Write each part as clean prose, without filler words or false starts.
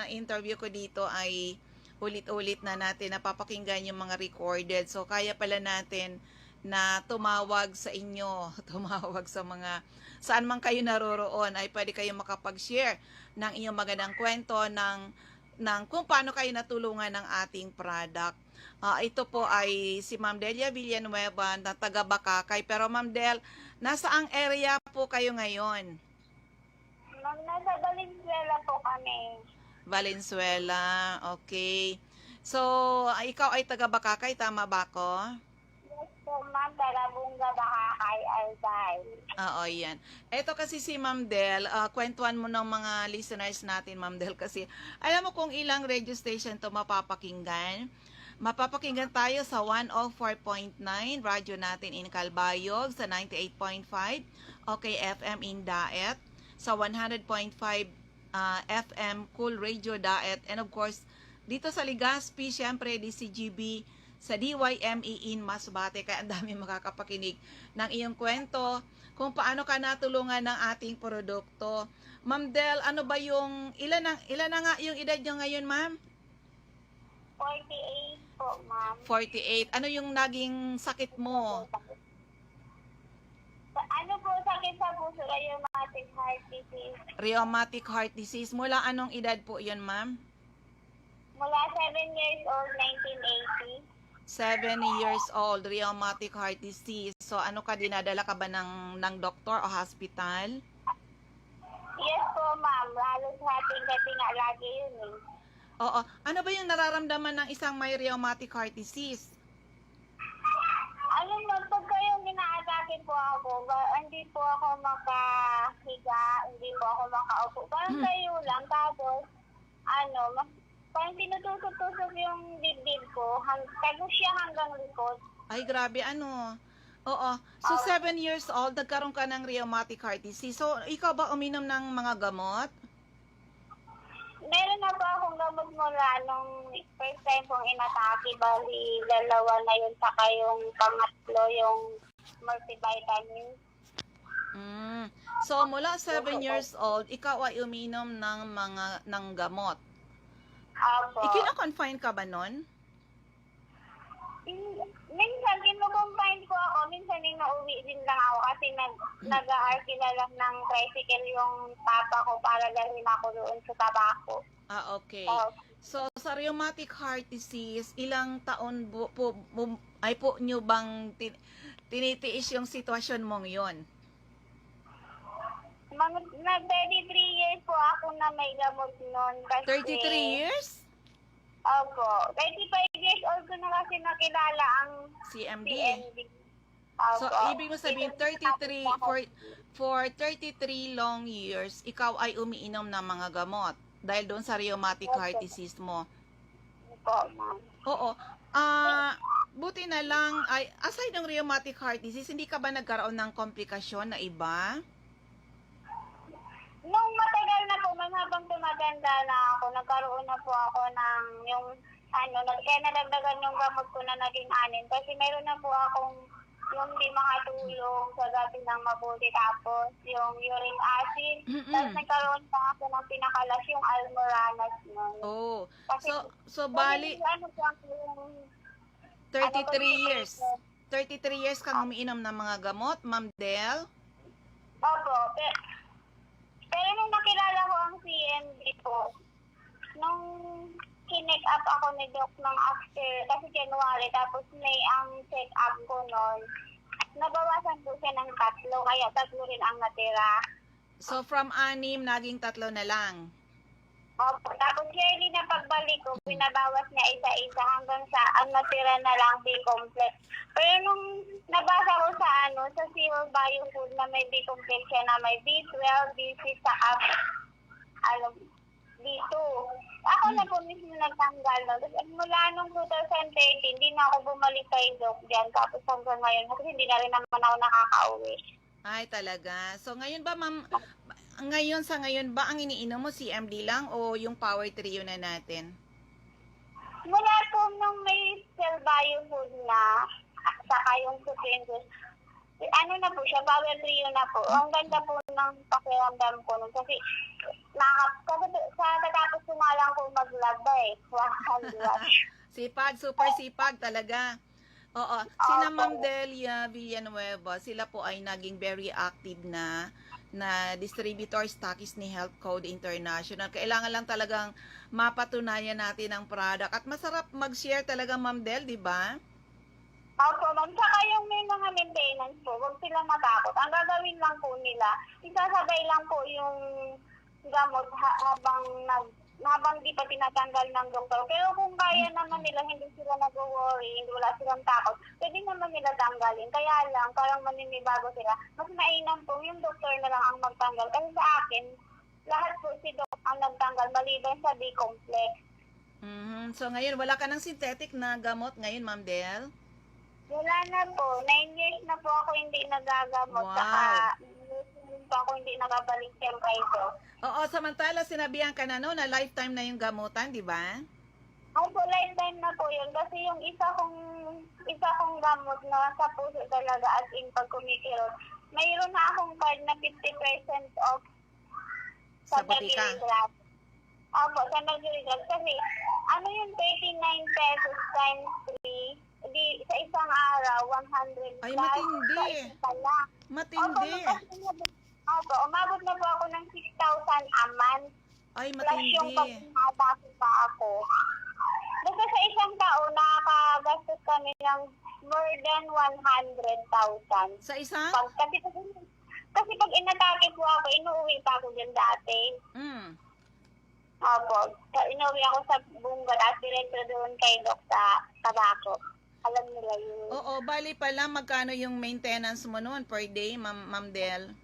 interview ko dito ay ulit-ulit na natin napapakinggan yung mga recorded. So, kaya pala natin na tumawag sa inyo, tumawag sa mga, saan man kayo naroroon, ay pwede kayo makapag-share ng inyong magandang kwento ng kung paano kayo natulungan ng ating product. Ito po ay si Ma'am Delia Villanueva na taga Bakakay. Pero Ma'am Del, nasaang area po kayo ngayon? Ma'am, nasa Valenzuela po kami. Valenzuela, okay. So, ikaw ay taga Bakakay, tama ba ako? Yes po, ma'am. Tarabunga, Bakakay, Albay. Oo, yan. Ito kasi si Ma'am Del, kwentuhan mo ng mga listeners natin, Ma'am Del, kasi alam mo kung ilang radio station to mapapakinggan. Mapapakinggan tayo sa 104.9 radyo natin in Calbayog, sa 98.5 okay FM in Daet, sa 100.5 FM Cool Radio Daet, and of course dito sa Legazpi, syempre DCGB, sa DYME in Masbate. Kaya ang dami makakapakinig ng iyong kwento kung paano ka natulungan ng ating produkto. Ma'am Del, ano ba yung ilan na nga yung edad niyo ngayon, ma'am? 48 po, ma'am. 48. Ano yung naging sakit mo? Ano po sakit sa puso? Rheumatic heart disease. Rheumatic heart disease. Mula anong edad po yun, ma'am? Mula 7 years old, 1980. 7 years old, rheumatic heart disease. So, ano ka, dinadala ka ba ng doktor o hospital? Yes po, ma'am. Halos hating-hati nga lagi yun eh. Oo. Ano ba yung nararamdaman ng isang may rheumatic heart disease? Ano mo, pagka yung inaatake po ako, hindi po ako makahiga, hindi po ako makaupo. Parang tayo lang, tapos, parang tinutusok-tusok yung dibdib ko, tagos siya hanggang likod. Ay, grabe, ano? Oo. So, 7 years old, nagkaroon ka ng rheumatic heart disease. So, ikaw ba uminom ng mga gamot? Meron na po akong gamot mula nung first time kong inatake, bali dalawa na yun, saka yung pangatlo, yung multivitamin. So, mula 7 years old, ikaw ay uminom ng gamot. Apo. Ikino-confine ka ba nun? Minsan, kinukumpine po ako. Minsan, nauwi din lang ako kasi nag-aarkila lang ng tricycle yung papa ko para dalhin ako doon sa tabako. Okay. So, sa rheumatic heart disease, ilang taon po nyo bang tinitiis yung sitwasyon mong yon? Nag-33 years po ako na may gamot noon. 33 years? Opo. 35 years old ko na kasi nakilala ang CMD. Opo. So, ibig mo sabihin, 33, for 33 long years, ikaw ay umiinom ng mga gamot dahil doon sa rheumatic heart disease mo. Opo, ma'am. Oo. Buti na lang, aside ng rheumatic heart disease, hindi ka ba nagkaroon ng komplikasyon na iba? Nung matagal na po, habang tumatanda na ako, nagkaroon na po ako ng kaya nadagdagan yung gamot ko na naging 6 kasi meron na po akong yung di makatulog sa gabi ng mabuti, tapos yung uric acid, tapos nagkaroon pa ako ng pinakalas yung almoranas nun. Oh, kasi, so bali, 33 years. 33 years kang umiinom ng mga gamot, Ma'am Del? Opo, pero nung nakilala ko ang CMD po, nung kinek up ako ni Doc ng after, kasi January, tapos May ang check up ko noon, nabawasan po siya ng 3, kaya 3 rin ang natira. So, from 6, naging 3 na lang? Opo, tapos yearly na pagbalik ko, pinabawas niya isa-isa hanggang sa ang natira na lang B-complex. Pero nung nabasa ko sa sa Zero Biofood na may B-complex siya na may B12, B6, sa B2. Ako na po mismo nagtanggal. Tapos mula nung 2013, hindi na ako bumalik kay Doc dyan. Tapos hanggang ngayon, kasi hindi na rin naman ako nakaka-uwi. Ay, talaga. So, ngayon ba, ma'am, sa ngayon ba, ang iniinom mo CMD lang o yung Power Trio na natin? Mula po nung may Cell Biofood na, saka yung Supreme Juice, ano na po siya, power trio na po. Ang ganda po ng pakiramdam ko nun kasi sa tatapos ko nga lang po maglaba eh. Wow. Sipag, super sipag talaga. Oo, sina Ma'am Delia Villanueva, sila po ay naging very active na distributor stockist ni Health Code International. Kailangan lang talagang mapatunayan natin ang product at masarap mag-share talaga Ma'am Del, di ba? Opo, ma'am. Saka yung may mga maintenance po, huwag silang matakot. Ang gagawin lang po nila, isasabay lang po yung gamot habang di pa tinatanggal ng doktor. Pero kung kaya naman nila, hindi sila nag-worry, hindi wala silang takot, pwede naman nila tanggalin. Kaya lang, parang maninibago sila. Mas mainam po, yung doktor na lang ang magtanggal. Kasi sa akin, lahat po si Doc ang nagtanggal, maliban sa B-complex. So ngayon, wala ka ng synthetic na gamot ngayon, Ma'am Del? Wala na po. 9 years na po ako hindi nagagamot. Wow. Saka, pa ako hindi nakabalik sa ito. Oo, samantala sinabihan ka na no, na lifetime na yung gamutan, di ba? Opo, lifetime na po yun. Kasi yung isa kong gamot na sa puso talaga as in pag kumikirot, mayroon na akong card na 50% off Sa butika. Mercury. Opo, sa Mercury. Kasi, ano yung 39 pesos times 3? Di, sa isang araw, 100 Ay, plus. matindi. Sa isa lang. Matindi. Opo, umabot na po ako ng 6,000 a month. Ay, Plus yung matindi. pagpapasok pa ako. Basta sa isang taon, nakakagastos kami ng more than 100,000. Sa isang? Kasi pag inatake po ako, inuwi pa ako dyan dati. Opo, inuwi ako sa Bunga, at diretso doon kay Doc sa Tabako. Alam nila yun. Oo, bali pala magkano yung maintenance mo noon per day, Ma'am Del?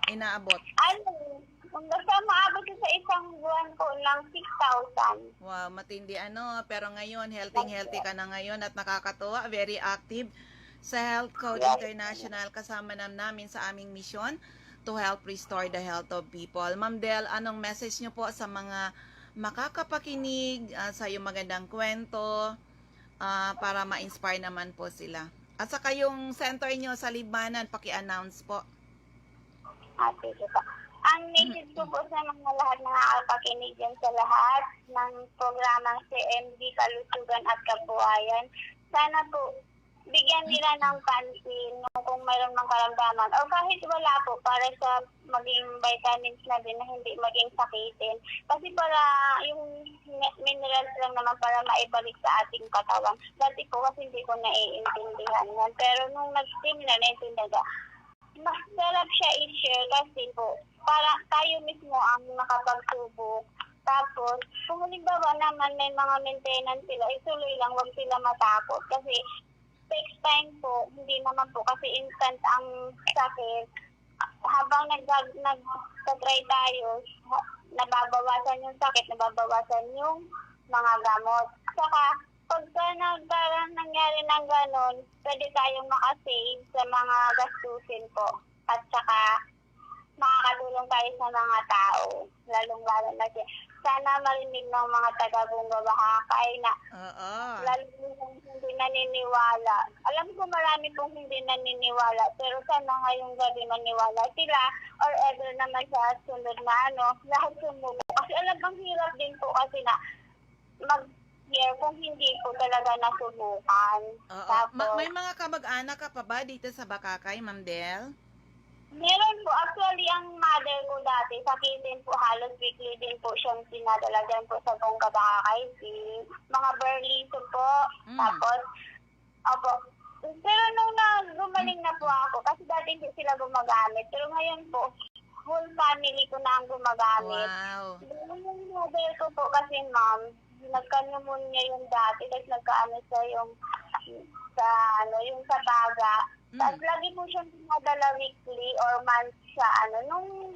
Inaabot. Ano, basta maabot ko sa isang buwan po ng 6,000. Wow, matindi ano. Pero ngayon, healthy ka na ngayon at nakakatuwa. Very active sa Health Code International. Kasama namin sa aming mission to help restore the health of people. Ma'am Del, anong message nyo po sa mga makakapakinig sa iyong magandang kwento para ma-inspire naman po sila? At saka yung center nyo sa Libanan, paki-announce po. Ate, diba? Ang message ko po sa mga lahat na nakakapakinig dyan sa lahat ng programang CMD, Kalusugan at Kabuhayan, sana po bigyan nila ng pansin kung mayroon mang karamdaman o kahit wala po para sa maging vitamins na din na hindi maging sakitin. Kasi para yung minerals lang naman para maibalik sa ating katawan. Dati po kasi hindi ko naiintindihan yan. Pero nung nag-stream na naintindihan, mas sarap siya i-share kasi po para tayo mismo ang nakapagsubok. Tapos, kung halimbawa naman may mga maintenance sila, ituloy lang, huwag sila matakot. Kasi takes time po, hindi naman po kasi instant ang sakit. Habang nag-try tayo, nababawasan yung sakit, nababawasan yung mga gamot. Saka, pagka nangyari ng ganon, pwede tayong makasave sa mga gastusin po. At saka, makakatulong tayo sa mga tao, lalong-lalo na siya. Sana marinig ng mga taga-Bunga Bahakay na lalo kung hindi naniniwala. Alam ko marami pong hindi naniniwala, pero sana ngayong gabi maniwala sila or ever naman sa sunod na lahat sumubo. Kasi alam, ang hirap din po kasi na mag-hear kung hindi po talaga nasubukan. Tapos, may mga kamag-anak ka pa ba dito sa Bakakay, Ma'am Del? Meron po. Actually, ang mother ko dati, sakitin po, halos weekly din po siyang sinadala dyan po sa Bunga Bakakay. Mga Berlito po. Tapos, opo. Pero nung gumaling na po ako, kasi dati hindi sila gumagamit. Pero ngayon po, whole family ko na ang gumagamit. Wow. Yung mother ko po kasi, ma'am, nagka-pneumonia yung dati, tapos nagka-ano siya yung sa baga. Tapos lagi po siyang pinadala weekly or month sa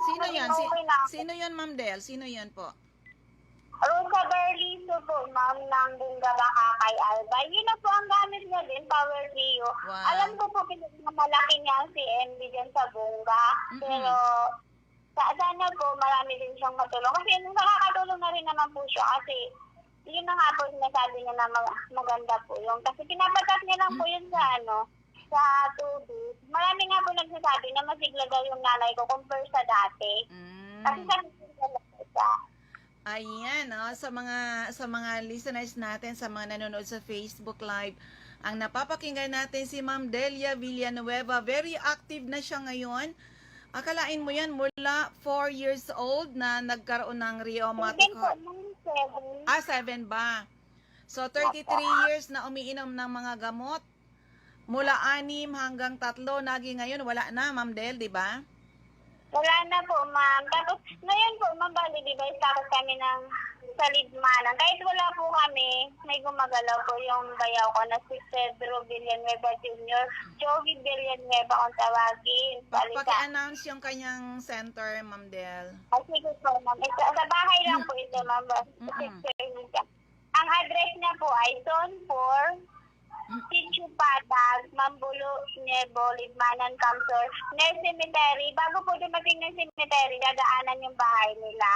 Sino yan? Sino yun, Ma'am Del? Sino yun po? Rosa Berliso po, ma'am, ng Bunga Bakakay Alba. Yun na po ang gamit niya din, Power Trio. Wow. Alam ko po, malaki niya ang CMD dyan sa Bunga. Pero, sana po, marami din siyang matulong. Kasi nakakatulong na rin naman po siya. Kasi, yun na nga po, sinasabi niya na maganda po yung. Kasi pinapatak niya lang po yun sa sa tubig. marami nga po nagsasabi na masigla daw yung nanay ko compare sa dati. Kasi Mm. sa siya. Ayan, sa mga listeners natin, sa mga nanonood sa Facebook Live, ang napapakinggan natin si Ma'am Delia Villanueva. Very active na siya ngayon. Akalain mo yan, mula 4 years old na nagkaroon ng rheumatic Seven po, heart. nung 7. 7 ba? So, 33 years na umiinom ng mga gamot. Mula 6 hanggang 3, naging ngayon, wala na, Ma'am Del, di ba? Wala na po, ma'am. Tapos, ngayon po, ma'am, bali, di ba, takot kami ng salidmanan. Kahit wala po kami, may gumagalaw po yung bayaw ko na si Pedro Villanueva Jr. Joey Villanueva kung tawagin. Bali, Paki-announce yung kanyang center, Ma'am Del. sige po, ma'am. Sa bahay lang po ito, ma'am. Ang address niya po ay Zone 4, Sitio Patag, Mambulo, Nebo, Lidmanan, Camsor, Nel Cemetery. Bago po dumating ng cemetery, dadaanan yung bahay nila.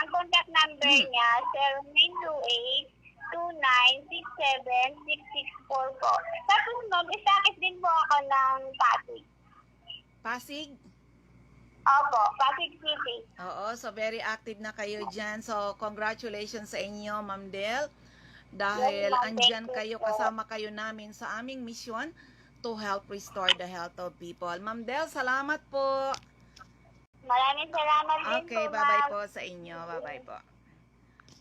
Ang contact number niya, 0928-2967-6644 po. Tapos, ma'am, isakit din po ako ng Pasig. Pasig? Opo, Pasig City. Oo, so very active na kayo dyan. So, congratulations sa inyo, Ma'am Del. Dahil Yes, ma'am. andyan Thank you kayo, po. kasama kayo namin sa aming mission to help restore the health of people. Ma'am Del, salamat po. Maraming salamat din Okay, po, bye-bye ma'am. po sa inyo. Bye-bye po.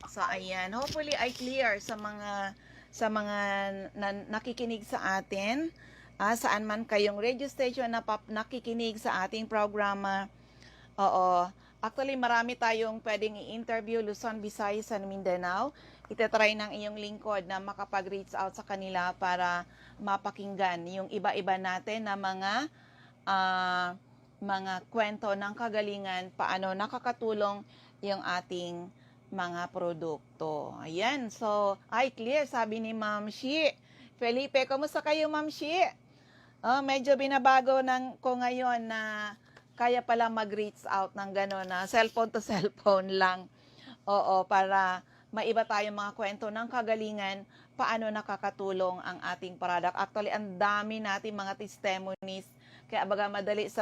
So, ayan. Hopefully, ay clear sa mga nakikinig sa atin. Saan man kayong radio station na nakikinig sa ating programa. Oo. Actually, marami tayong pwedeng i-interview, Luzon, Visayas, and Mindanao. Itatry ng iyong lingkod na makapag-reach out sa kanila para mapakinggan yung iba-iba natin na mga kwento ng kagalingan, paano nakakatulong yung ating mga produkto. Ayan, so, ay clear, sabi ni Ma'am Shi. Felipe, kumusta kayo, Ma'am Shi? Medyo binabago ko ngayon na kaya pala mag-reach out ng gano'n na cellphone to cellphone lang. Oo, para maiba tayong mga kwento ng kagalingan, paano nakakatulong ang ating product. Actually, ang dami natin mga testimonies. Kaya baga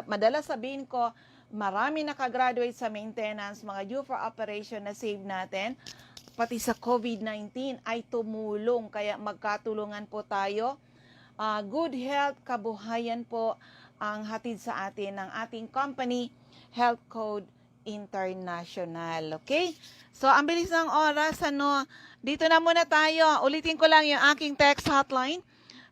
madalas sabihin ko, marami nakagraduate sa maintenance, mga due for operation na save natin. Pati sa COVID-19 ay tumulong. Kaya magkatulungan po tayo. Good health, kabuhayan po ang hatid sa atin ng ating company, Health Code International. Okay? So, ang bilis ng oras, dito na muna tayo. Ulitin ko lang yung aking text hotline,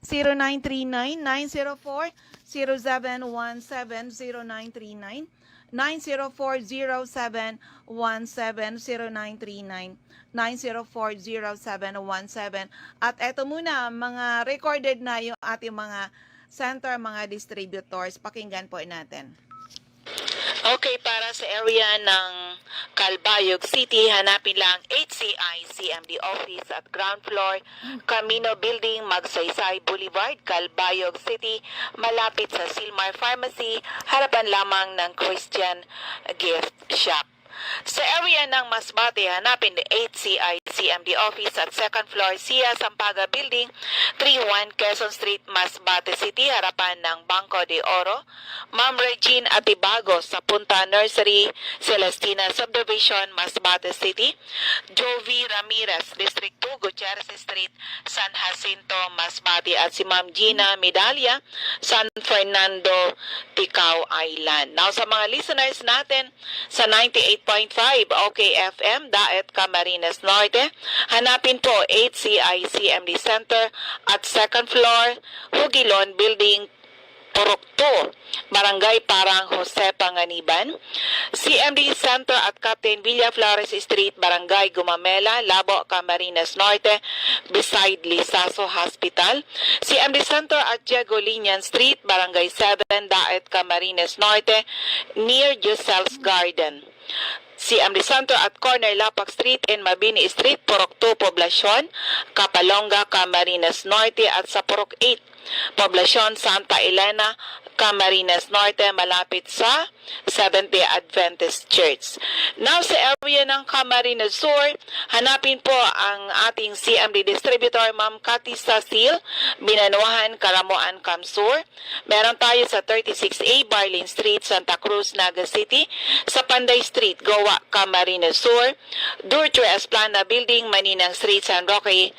0939-904-0717, 0904-0717, 904-0717. At eto muna, mga recorded na yung ating mga center, mga distributors. Pakinggan po natin. Okay, para sa area ng Calbayog City, hanapin lang HCI CMD office at ground floor, Camino Building, Magsaysay Boulevard, Calbayog City, malapit sa Silmar Pharmacy, harapan lamang ng Christian Gift Shop. Sa area ng Masbate, hanapin ni HCI CMD office at second floor, Sia Sampaga Building, 31 Quezon Street, Masbate City, harapan ng Banco de Oro. Ma'am Regine Atibago sa Punta Nursery, Celestina Subdivision, Masbate City. Jovi Ramirez, District 2, Gutierrez Street, San Jacinto, Masbate. At si Ma'am Gina Medalia, San Fernando, Ticao Island. Now, sa mga listeners natin sa 98.5 OKFM, Daet, Camarines Norte, hanapin po HCI CMD Center at second floor, Hugilon Building, Purok 2, Barangay Parang Jose Panganiban. CMD Center at Captain Villa Flores Street, Barangay Gumamela, Labo, Camarines Norte, beside Lisaso Hospital. CMD Center at Diego Linian Street, Barangay 7, Daet, Camarines Norte, near Giselle's Garden. CMD Center at corner Lapak Street and Mabini Street, Purok 2, Poblacion, Kapalonga, Camarines Norte. At sa Purok 8, Poblacion Santa Elena, Camarines Norte, malapit sa Seventh-day Adventist Church. Now, sa area ng Camarines Sur, hanapin po ang ating CMD distributor, Ma'am Cathy Sasil, Binanuhan, Karamuan, Camsur. Meron tayo sa 36A Barlin Street, Santa Cruz, Naga City, sa Panday Street, Goa, Camarines Sur, Durtro Esplana Building, Maninang Street, San Roque,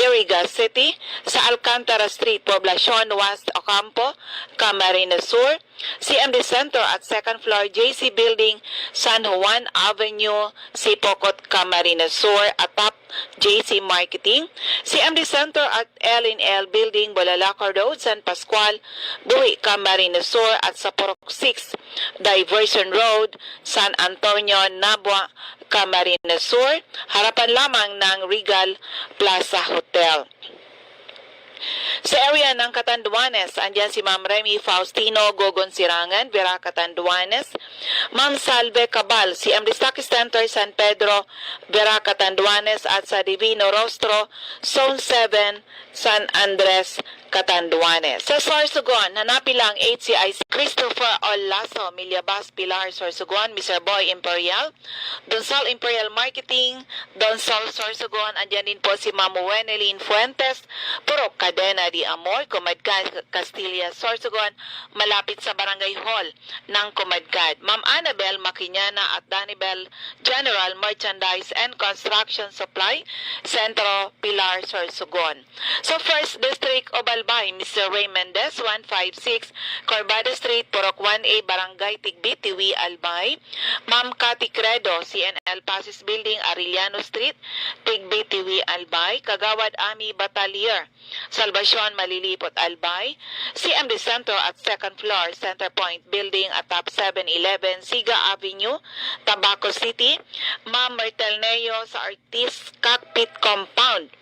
Iriga City, sa Alcantara Street, Poblacion West Ocampo, Camarines Sur, CMD Center at second floor JC Building, San Juan Avenue, Sipocot, Camarines Sur, atap JC Marketing, CMD Center at L&L Building, Bolalacor Road, San Pascual, Buhi, Camarines Sur, at sa Purok 6, Diversion Road, San Antonio, Nabua, Camarines Sur, harapan lamang ng Regal Plaza Hotel. Sa area ng Catanduanes, andyan si Ma'am Remy Faustino Gogon Sirangan, Vera Catanduanes, Ma'am Salve Cabal, CMD Stock Center, San Pedro, Vera Catanduanes, at sa Divino Rostro, Zone 7, San Andres, Catanduanes. Sa Sorsogon, hanapin lang HCIC Christopher Olaso, Milyabas, Pilar, Sorsogon, Mr. Boy Imperial, Donsol Imperial Marketing, Donsol Sorsogon, andyan din po si Ma'am Wenelin Fuentes, Purok Cadena de Amor, Comadcad, Castilla, Sorsogon, malapit sa Barangay Hall ng Comadcad. Ma'am Annabel Maquiñana at Danibel General Merchandise and Construction Supply, Centro, Pilar, Sorsogon. So First District of Albay, Mr. Ray Mendez, 156 Corbada Street, Purok 1A, Barangay Tigbit, Tiwi, Albay. Ma'am Cathy Credo, CNL Pasis Building, Arellano Street, Tigbit, Tiwi, Albay. Kagawad Ami Batalier, Salvacion, Malilipot, Albay. CMD Center at second floor, Center Point Building, atap 711 Siga Avenue, Tabaco City. Ma'am Mertelneo sa Artist Cockpit Compound,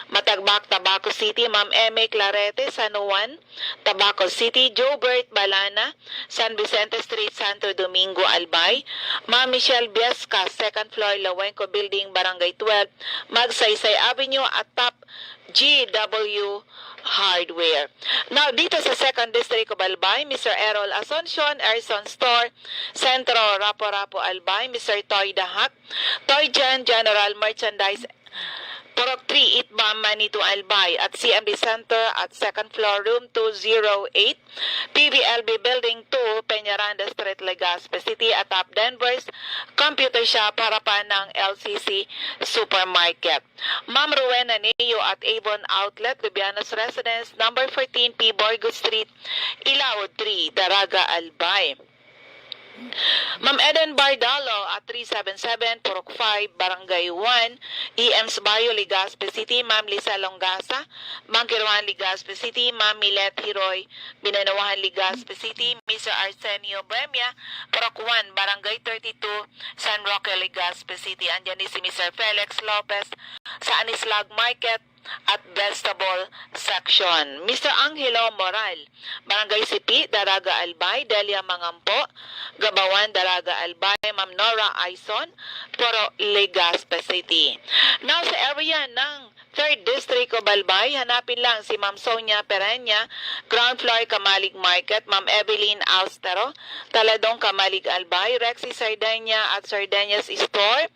Matagbak, Tabaco City. Ma'am Eme Clarete, San Juan, Tabaco City. Jobert Balana, San Vicente Street, Santo Domingo, Albay. Ma'am Michelle Biesca, second floor, Lawenco Building, Barangay 12, Magsaysay Avenue, at top GW Hardware. Now, dito sa 2nd District of Albay, Mr. Errol Asuncion, Erson Store, Centro, Rapo-Rapo, Albay. Mr. Toy Dahak, Toy Jan, General Merchandise, Purok 3, Itbam, Manito, Albay, at CMD Center at second floor, room 208, PBLB Building 2, Peñaranda Street, Legazpi City, at Top Denver's Computer Shop, harapan ng LCC Supermarket. Ma'am Rowena Neo at Avon Outlet, Lubianos Residence, number 14 P. Borgo Street, Ilao 3, Daraga, Albay. Ma'am Eden Bardalo at 377 Purok 5, Barangay 1, EM's Bayo, Legazpi City. Ma'am Lisa Longasa, Mangkiruan, Legazpi City. Ma'am Milet Hiroy, Binanawahan, Legazpi City. Mr. Arsenio Bremia, Purok 1, Barangay 32, San Roque, Legazpi City. Andyan din si Mr. Felix Lopez sa Anislag Market at Vegetable Section. Mr. Angelo Moral, Barangay Sipi, Daraga, Albay. Delia Mangampo, Gabawan, Daraga, Albay. Ma'am Nora Aison, Puro, Legazpi City. Now, sa area ng 3rd District of Albay, hanapin lang si Ma'am Sonia Pereña, ground floor, Kamalig Market. Ma'am Evelyn Austero, Taladong, Kamalig, Albay. Rexy Sardenia at Sardinas Store,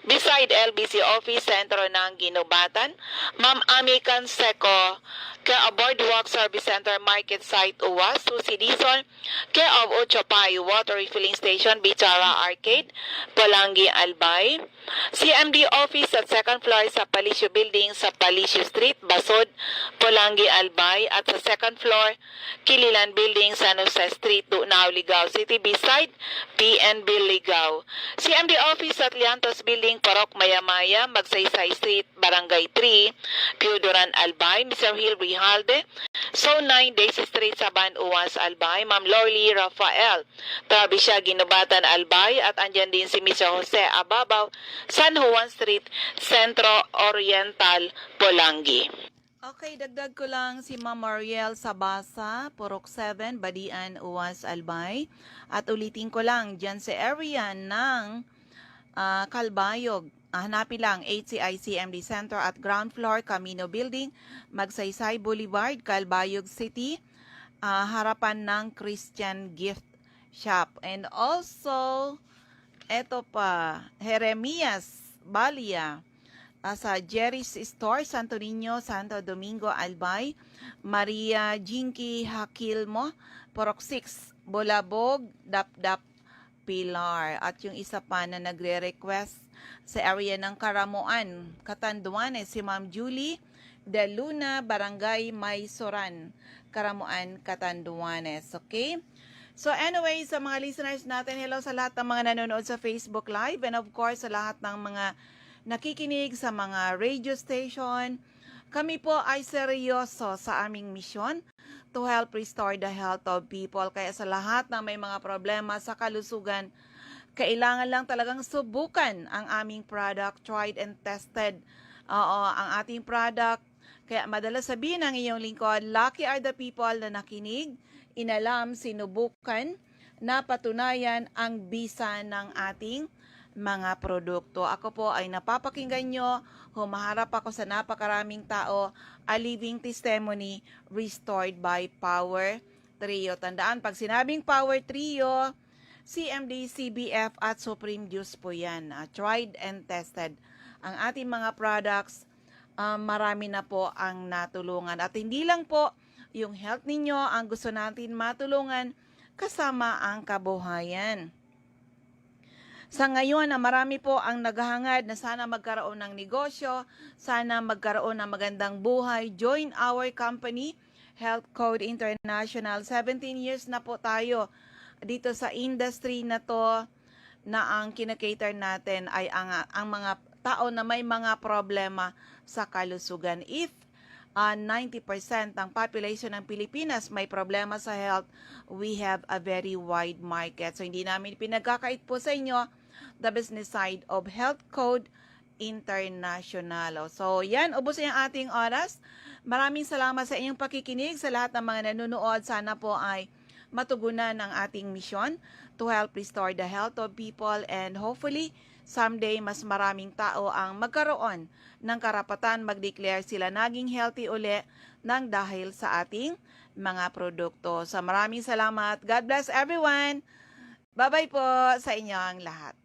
beside LBC Office, sentro ng Ginubatan. Ma'am Ami Canseco, care of Boardwalk Service Center, Market Site, UWAS. Susi Dizon, care of Ochopay Water Refilling Station, Bichara Arcade, Polangi, Albay. CMD Office at second floor sa Palicio Building sa Palicio Street, Basod, Polangi, Albay. At sa second floor, Kililan Building, San Jose Street, Dunao, Ligao City, beside PNB, Ligao. CMD Office at Liantos Building, Parok, Maya-Maya, Magsaysay Street, Barangay 3, Piodoran, Albay. Mr. Hill Rijalde, Zone 9, Daisy Street, Saban, UWAS, Albay. Ma'am Lorly Rafael, Trabisya, Ginubatan, Albay. At andyan din si Mr. Jose Ababaw, San Juan Street, Centro Oriental, Polangi. Okay, dagdag ko lang si Ma'am Mariel Sabasa, Purok 7, Badian, UWAS, Albay. At ulitin ko lang, dyan sa area ng Kalbayog, Hanapin lang HCI CMD Center at ground floor, Camino Building, Magsaysay Boulevard, Calbayog City, harapan ng Christian Gift Shop. And also, eto pa, Jeremias Balia, sa Jerry's Store, Santo Niño, Santo Domingo, Albay, Maria Jinky Hakilmo, Porok 6, Bolabog, Dapdap, Pilar. At yung isa pa na nagre-request sa area ng Karamuan, Catanduanes, si Ma'am Julie De Luna, Barangay Maysoran, Karamuan, Catanduanes. Okay? So anyway, sa mga listeners natin, hello sa lahat ng mga nanonood sa Facebook Live and of course sa lahat ng mga nakikinig sa mga radio station. Kami po ay seryoso sa aming misyon to help restore the health of people. Kaya sa lahat ng may mga problema sa kalusugan, kailangan lang talagang subukan ang aming product, tried and tested. Oo, ang ating product. Kaya madalas sabihin ng iyong lingkod, lucky are the people na nakinig, inalam, sinubukan, napatunayan ang bisa ng ating mga produkto. Ako po ay napapakinggan nyo, humaharap ako sa napakaraming tao, a living testimony restored by Power Trio. Tandaan, pag sinabing Power Trio, CMD, CBF at Supreme Juice po yan. Tried and tested. Ang ating mga products, marami na po ang natulungan. At hindi lang po yung health ninyo ang gusto natin matulungan, kasama ang kabuhayan. Sa ngayon na marami po ang naghahangad na sana magkaroon ng negosyo, sana magkaroon ng magandang buhay, join our company, Health Code International. 17 years na po tayo dito sa industry na to, na ang kinakater natin ay ang mga tao na may mga problema sa kalusugan. If 90% ng population ng Pilipinas may problema sa health, we have a very wide market. So hindi namin pinagkakait po sa inyo the business side of Health Code International. So yan, ubos yung ating oras. Maraming salamat sa inyong pakikinig, sa lahat ng mga nanonood. Sana po ay matugunan ang ating misyon to help restore the health of people, and hopefully someday mas maraming tao ang magkaroon ng karapatan mag-declare sila naging healthy uli nang dahil sa ating mga produkto. So maraming salamat. God bless everyone. Bye-bye po sa inyong lahat.